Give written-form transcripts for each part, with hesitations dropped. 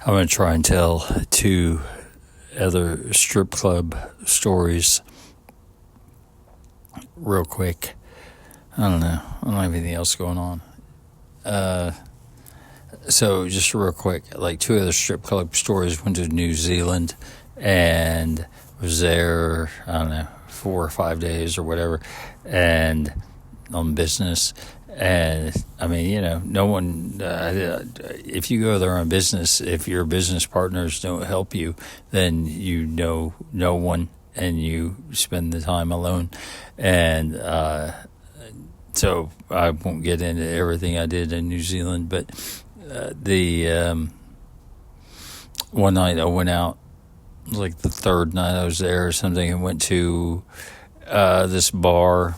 I'm going to try and tell two other strip club stories real quick. I don't know. I don't have anything else going on. So just real quick, like two other strip club stories. Went to New Zealand and was there, I don't know, 4 or 5 days or whatever, and on business. And I mean, you know, no one, if you go there on business, if your business partners don't help you, then you know no one and you spend the time alone. And so I won't get into everything I did in New Zealand, but one night I went out, it was like the third night I was there or something, and went to this bar.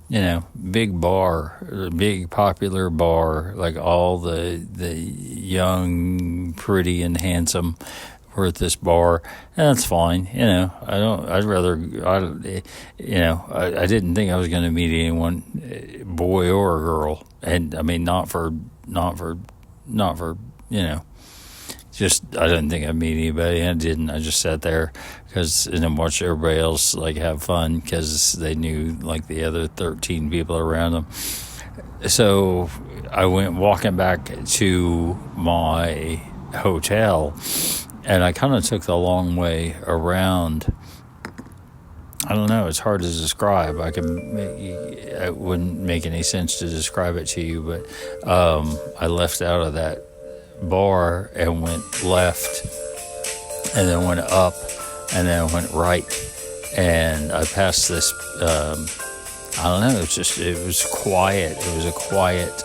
You know, big bar, big popular bar, like all the young, pretty, and handsome were at this bar, and that's fine. You know, I didn't think I was going to meet anyone, boy or girl, and I mean, not for, you know, just, I didn't think I'd meet anybody, and I didn't. I just sat there and then watched everybody else like have fun because they knew like the other 13 people around them. So I went walking back to my hotel, and I kind of took the long way around. I don't know, it's hard to describe. It wouldn't make any sense to describe it to you, but I left out of that bar and went left, and then went up, and then I went right, and I passed this, I don't know, it was quiet. It was a quiet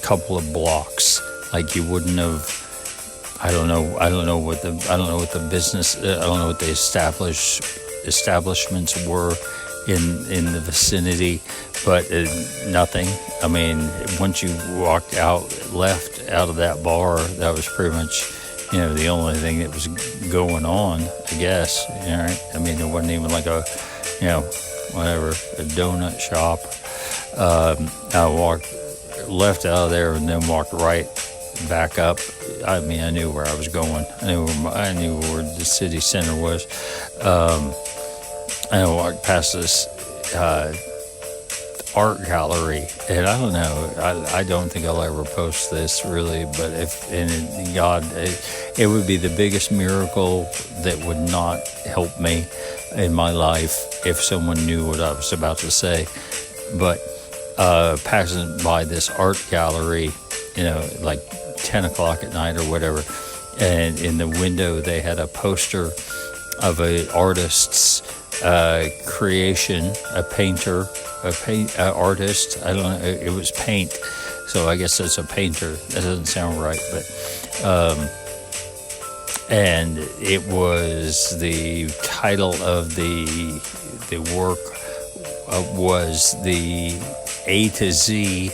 couple of blocks, like you wouldn't have, I don't know what the establishments were in the vicinity, but nothing. I mean, once you walked left out of that bar, that was pretty much, you know, the only thing that was going on, I guess. You know, right? I mean, there wasn't even like a, you know, whatever, a donut shop. I walked left out of there and then walked right back up. I mean, I knew where I was going. I knew where the city center was. I walked past this art gallery, and I don't know, I don't think I'll ever post this really, but it would be the biggest miracle that would not help me in my life if someone knew what I was about to say. But passing by this art gallery, you know, like 10 o'clock at night or whatever, and in the window they had a poster of an artist's creation, a artist. I don't know, it was paint, so I guess it's a painter. That doesn't sound right, but and it was, the title of the work was the A to Z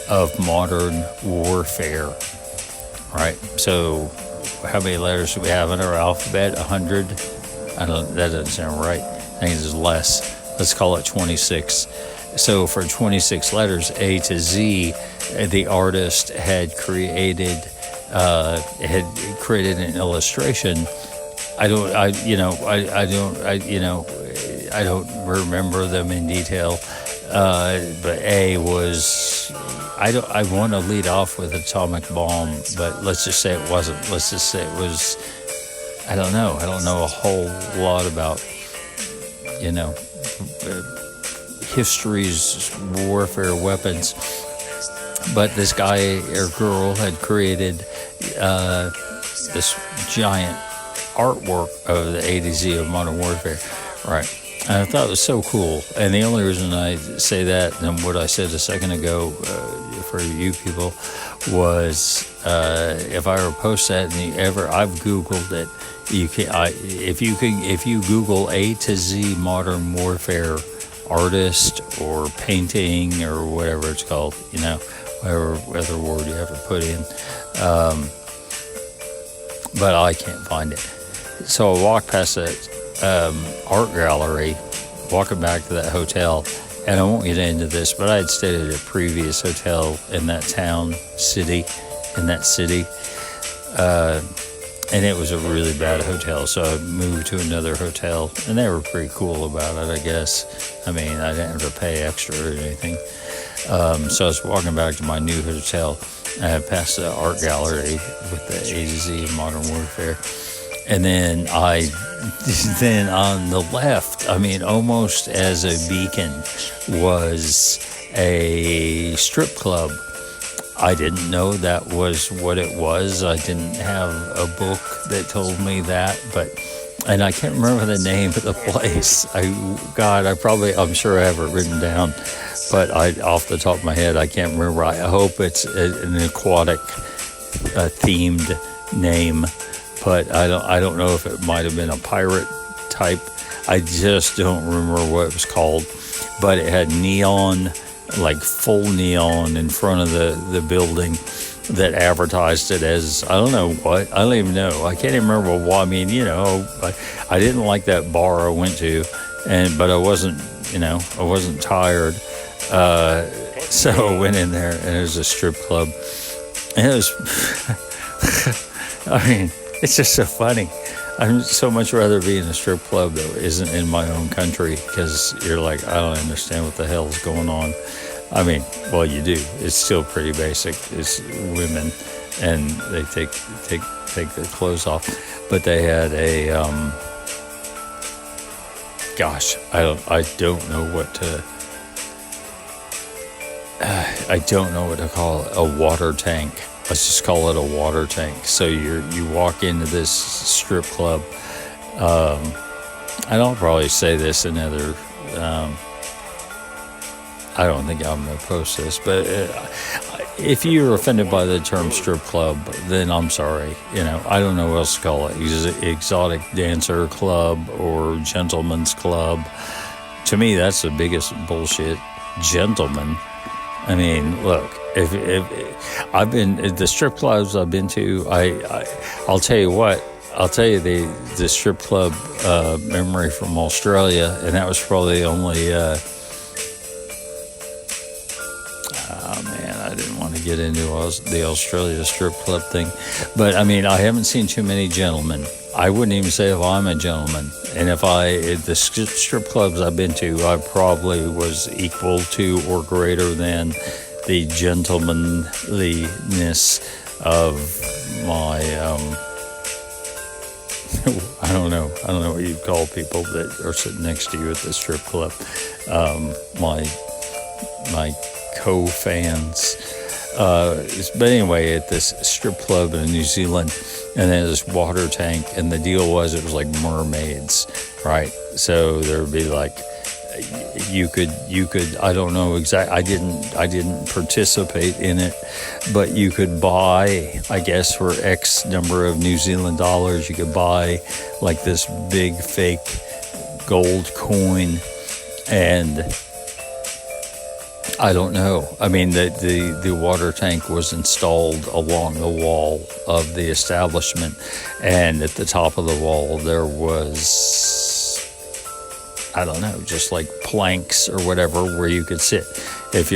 of modern warfare. Right. So how many letters do we have in our alphabet? 100. That doesn't sound right. I think it's less. Let's call it 26. So for 26 letters, A to Z, the artist had created an illustration. I don't remember them in detail. But A was, I want to lead off with atomic bomb, but let's just say it wasn't. Let's just say it was, I don't know a whole lot about, you know, history's warfare weapons. But this guy or girl had created this giant artwork of the A to Z of modern warfare, right? And I thought it was so cool. And the only reason I say that, and what I said a second ago for you people, was if I ever post that and I've Googled it. If you Google A to Z modern warfare artist or painting or whatever it's called, you know, whatever other word you have to put in, but I can't find it. So I walked past that art gallery, walking back to that hotel, and I won't get into this, but I had stayed at a previous hotel in that town, city, in that city. And it was a really bad hotel, so I moved to another hotel, and they were pretty cool about it, I guess. I mean, I didn't have to pay extra or anything. So I was walking back to my new hotel, and I passed the art gallery with the A to Z of Modern Warfare. And then then on the left, I mean, almost as a beacon, was a strip club. I didn't know that was what it was. I didn't have a book that told me that, and I can't remember the name of the place. I'm sure I have it written down, but off the top of my head, I can't remember. I hope it's an aquatic themed name, but I don't know if it might have been a pirate type. I just don't remember what it was called, but it had neon, like full neon in front of the building that advertised it as, I don't know what, I don't even know. I can't even remember why. I mean, I didn't like that bar I went to, but I wasn't tired. So I went in there, and it was a strip club. And it was, I mean, it's just so funny. I'd so much rather be in a strip club that isn't in my own country, because you're like, I don't understand what the hell's going on. I mean, well, you do. It's still pretty basic. It's women, and they take their clothes off. But they had a I don't know what to call it. A water tank. Let's just call it a water tank. So you walk into this strip club. And I'll probably say this in other. I don't think I'm going to post this, but if you're offended by the term strip club, then I'm sorry. I don't know what else to call it. Exotic dancer club or gentleman's club. To me, that's the biggest bullshit. Gentleman. I mean, look, if I've been the strip clubs I've been to, I'll tell you what. I'll tell you the strip club memory from Australia, and that was probably the only. I didn't want to get into the Australia strip club thing, but I mean, I haven't seen too many gentlemen. I wouldn't even say if I'm a gentleman, and if the strip clubs I've been to, I probably was equal to or greater than the gentlemanliness of my. I don't know what you'd call people that are sitting next to you at the strip club. My co-fans. But anyway, at this strip club in New Zealand, and then this water tank, and the deal was it was like mermaids, right? So there would be like, you could I don't know exactly, I didn't participate in it, but you could buy, I guess for X number of New Zealand dollars, you could buy like this big fake gold coin, and I don't know. I mean, the water tank was installed along the wall of the establishment, and at the top of the wall there was, I don't know, just like planks or whatever where you could sit. If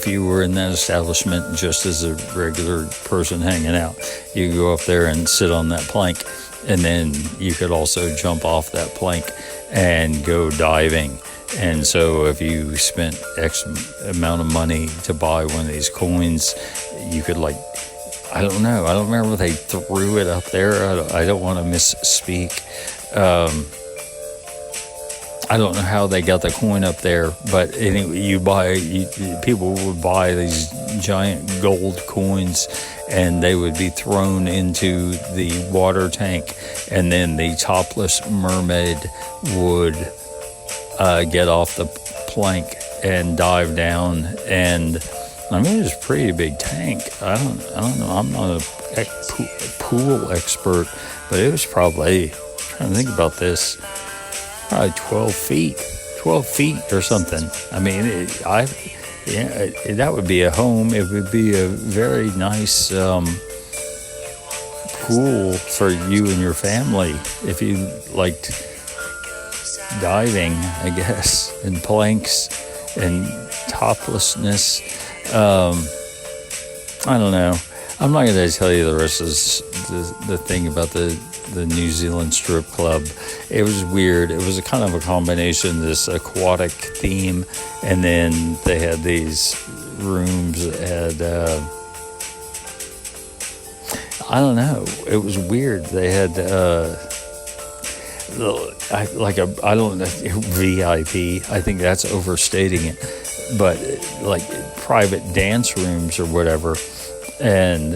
you were in that establishment just as a regular person hanging out, you could go up there and sit on that plank, and then you could also jump off that plank and go diving. And so if you spent X amount of money to buy one of these coins, you could like, I don't know. I don't remember if they threw it up there. I don't want to misspeak. I don't know how they got the coin up there, but anyway, people would buy these giant gold coins, and they would be thrown into the water tank, and then the topless mermaid would get off the plank and dive down. And I mean, it was a pretty big tank. I don't know. I'm not a pool expert, but it was probably, I'm trying to think about this, probably 12 feet or something. I mean, that would be a home. It would be a very nice pool for you and your family if you liked diving, I guess, and planks and toplessness. I don't know. I'm not going to tell you the rest of the thing about the New Zealand strip club. It was weird. It was a kind of a combination, this aquatic theme, and then they had these rooms that had, I don't know. It was weird. They had, I don't know, VIP. I think that's overstating it. But like private dance rooms or whatever. And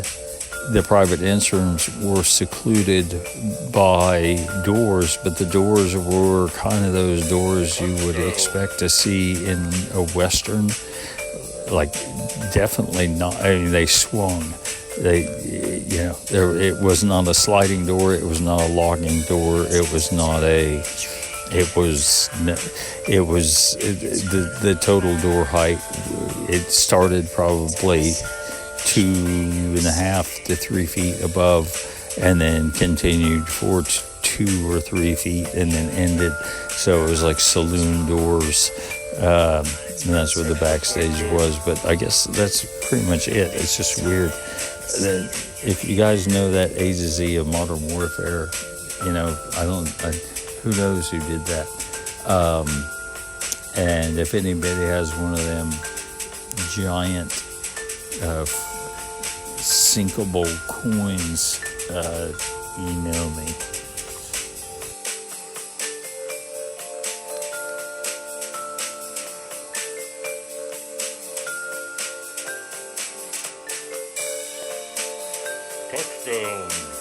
the private dance rooms were secluded by doors, but the doors were kind of those doors you would expect to see in a Western. Like, definitely not. I mean, they swung. It was not a sliding door. It was not a locking door. It was not a. The total door height. It started probably 2.5 to 3 feet above, and then continued for 2 or 3 feet, and then ended. So it was like saloon doors, and that's where the backstage was. But I guess that's pretty much it. It's just weird. If you guys know that A to Z of Modern Warfare, who knows who did that? And if anybody has one of them giant sinkable coins, email me. Touchdown.